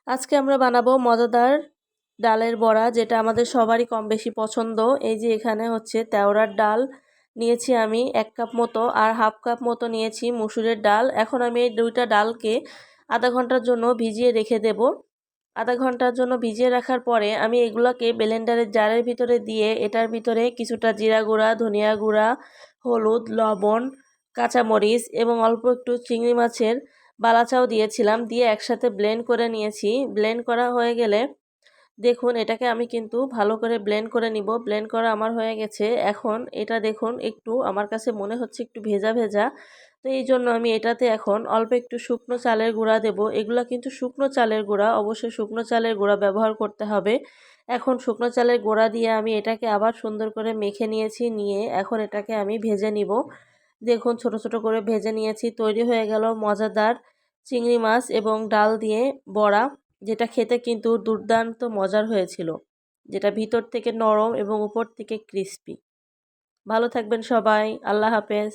আজকে আমরা বানাবো মজাদার ডালের বড়া, যেটা আমাদের সবারই কম বেশি পছন্দ। এই যে এখানে হচ্ছে তেওড়ার ডাল নিয়েছি আমি 1 কাপ মতো, আর হাফ কাপ মতো নিয়েছি মসুরের ডাল। এখন আমি এই দুইটা ডালকে আধা ঘন্টার জন্য ভিজিয়ে রেখে দেব। আধা ঘন্টার জন্য ভিজিয়ে রাখার পরে আমি এগুলোকে ব্লেন্ডারের জারের ভিতরে দিয়ে এটার ভিতরে কিছুটা জিরা গুঁড়া, ধনিয়া গুঁড়া, হলুদ, লবণ, কাঁচামরিচ এবং অল্প একটু চিংড়ি মাছের বালাচাও দিয়েছিলাম, দিয়ে একসাথে ব্লেন্ড করে নিয়েছি। ব্লেন্ড করা হয়ে গেলে দেখুন এটাকে আমি কিন্তু ভালো করে ব্লেন্ড করে নিব। ব্লেন্ড করা আমার হয়ে গেছে। এখন এটা দেখুন একটু আমার কাছে মনে হচ্ছে একটু ভেজা ভেজা, তো এই জন্য আমি এটাতে এখন অল্প একটু শুকনো চালের গুঁড়া দেব। এগুলো কিন্তু শুকনো চালের গুঁড়া, অবশ্যই শুকনো চালের গুঁড়া ব্যবহার করতে হবে। এখন শুকনো চালের গুঁড়া দিয়ে আমি এটাকে আবার সুন্দর করে মেখে নিয়েছি, নিয়ে এখন এটাকে আমি ভেজে নিব। দেখুন ছোট ছোট করে ভেজে নিয়েছি। তৈরি হয়ে গেল মজাদার চিংড়ি মাছ এবং ডাল দিয়ে বড়া, যেটা খেতে কিন্তু দুর্দান্ত মজার হয়েছিল, যেটা ভিতর থেকে নরম এবং উপর থেকে ক্রিস্পি। ভালো থাকবেন সবাই, আল্লাহ হাফেজ।